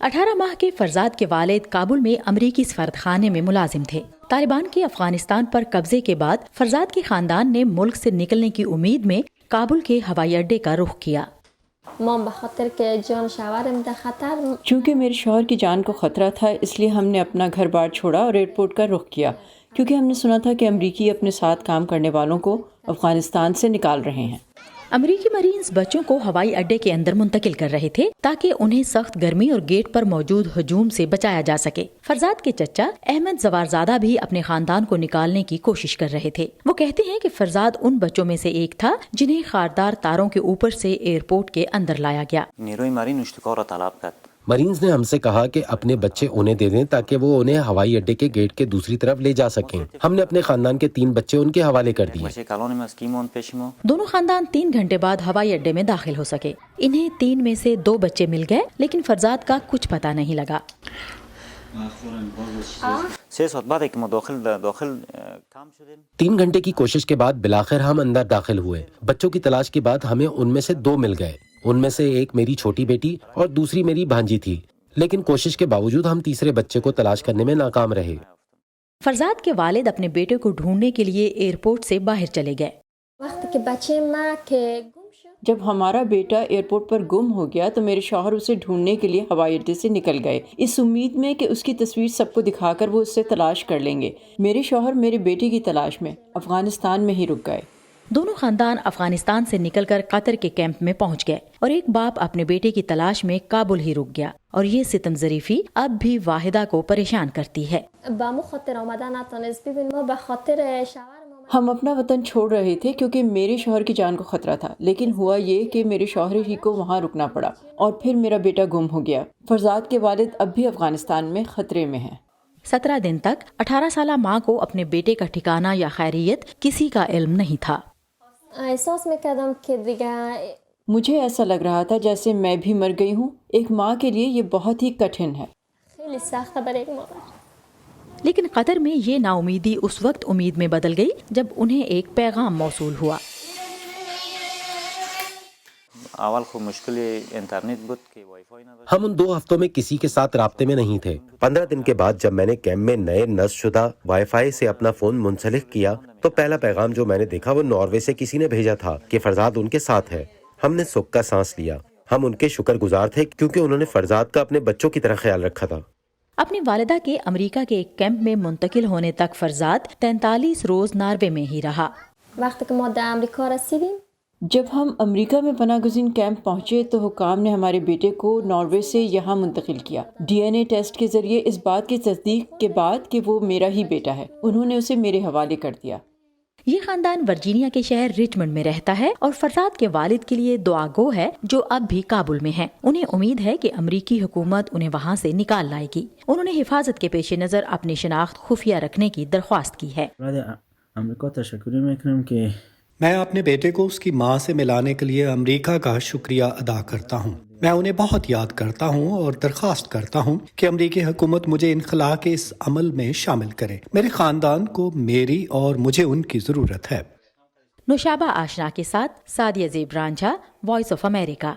18 माह के फरजाद के वालिद काबुल में अमरीकी सफारतखाने में मुलाजिम थे। तालिबान के अफगानिस्तान पर कब्जे के बाद फरजाद के खानदान ने मुल्क से निकलने की उम्मीद में काबुल के हवाई अड्डे का रुख किया। चूँकि मेरे शौहर की जान को खतरा था, इसलिए हमने अपना घर बार छोड़ा और एयरपोर्ट का रुख किया, क्योंकि हमने सुना था कि अमरीकी अपने साथ काम करने वालों को अफगानिस्तान से निकाल रहे हैं। अमरीकी मरीन्स बच्चों को हवाई अड्डे के अंदर मुंतकिल कर रहे थे ताकि उन्हें सख्त गर्मी और गेट पर मौजूद हजूम से बचाया जा सके। फरजाद के चचा अहमद जवारजादा भी अपने खानदान को निकालने की कोशिश कर रहे थे। वो कहते हैं कि फरजाद उन बच्चों में से एक था जिन्हें खारदार तारों के ऊपर से एयरपोर्ट के अंदर लाया गया। मरीन्स ने हमसे कहा कि अपने बच्चे उन्हें दे दें ताकि वो उन्हें हवाई अड्डे के गेट के दूसरी तरफ ले जा सकें। हमने अपने खानदान के 3 बच्चे उनके हवाले कर दिए। दोनों खानदान 3 घंटे बाद हवाई अड्डे में दाखिल हो सके। इन्हें 3 में से 2 बच्चे मिल गए, लेकिन फरजाद का कुछ पता नहीं लगा। 3 घंटे की कोशिश के बाद बिलाखिर हम अंदर दाखिल हुए। बच्चों की तलाश के बाद हमें उनमें से 2 मिल गए। उनमें से एक मेरी छोटी बेटी और दूसरी मेरी भांजी थी, लेकिन कोशिश के बावजूद हम तीसरे बच्चे को तलाश करने में नाकाम रहे। फरजाद के वालिद अपने बेटे को ढूंढने के लिए एयरपोर्ट से बाहर चले गए। जब हमारा बेटा एयरपोर्ट पर गुम हो गया तो मेरे शौहर उसे ढूंढने के लिए हवाई अड्डे से निकल गए, इस उम्मीद में कि उसकी तस्वीर सबको दिखाकर वो उससे तलाश कर लेंगे। मेरे शौहर मेरे बेटे की तलाश में अफगानिस्तान में ही रुक गए। दोनों खानदान अफगानिस्तान से निकलकर कतर के कैंप में पहुंच गए और एक बाप अपने बेटे की तलाश में काबुल ही रुक गया। और ये सितम ज़रीफी अब भी वाहिदा को परेशान करती है। हम अपना वतन छोड़ रहे थे क्योंकि मेरे शौहर की जान को खतरा था, लेकिन हुआ ये कि मेरे शौहर ही को वहाँ रुकना पड़ा और फिर मेरा बेटा गुम हो गया। फरजाद के वालिद अब भी अफगानिस्तान में खतरे में हैं। 17 दिन तक 18 साला माँ को अपने बेटे का ठिकाना या खैरियत किसी का इल्म नहीं था। मुझे ऐसा लग रहा था जैसे मैं भी मर गई हूँ। एक माँ के लिए ये बहुत ही कठिन है। लेकिन कतर में ये नाउमीदी उस वक्त उम्मीद में बदल गई जब उन्हें एक पैगाम मौसूल हुआ। हम उन 2 हफ्तों में किसी के साथ राब्ते में नहीं थे। 15 दिन के बाद जब मैंने कैंप में नए नस्ब शुदा वाईफाई से अपना फोन मुंसलिक किया तो पहला पैगाम जो मैंने देखा वो नॉर्वे से किसी ने भेजा था कि फरजाद उनके साथ है। हमने सुख का सांस लिया। हम उनके शुक्रगुजार थे क्योंकि उन्होंने फरजाद का अपने बच्चों की तरह ख्याल रखा था। अपनी वालिदा के अमेरिका के एक कैंप में मुंतकिल होने तक फरजाद 43 रोज नॉर्वे में ही रहा। जब हम अमेरिका में पनागज़ीन कैंप पहुंचे तो हुकाम ने हमारे बेटे को नॉर्वे से यहाँ मुंतकिल किया। DNA टेस्ट के जरिए इस बात की तस्दीक के बाद कि वो मेरा ही बेटा है, उन्होंने उसे मेरे हवाले कर दिया। ये खानदान वर्जीनिया के शहर रिचमंड में रहता है और फरजाद के वालिद के लिए दुआ गो है जो अब भी काबुल में है। उन्हें उम्मीद है कि अमरीकी हुकूमत उन्हें वहाँ से निकाल लाएगी। उन्होंने हिफाजत के पेश नज़र अपनी शनाख्त खुफिया रखने की दरख्वास्त की है। मैं अपने बेटे को उसकी माँ से मिलाने के लिए अमेरिका का शुक्रिया अदा करता हूँ। मैं उन्हें बहुत याद करता हूँ और दरख्वास्त करता हूँ कि अमेरिकी हुकूमत मुझे इनखला के इस अमल में शामिल करे। मेरे खानदान को मेरी और मुझे उनकी ज़रूरत है। नौशाबा आशना के साथ Sadia ज़ेब Ranjha, voice of America.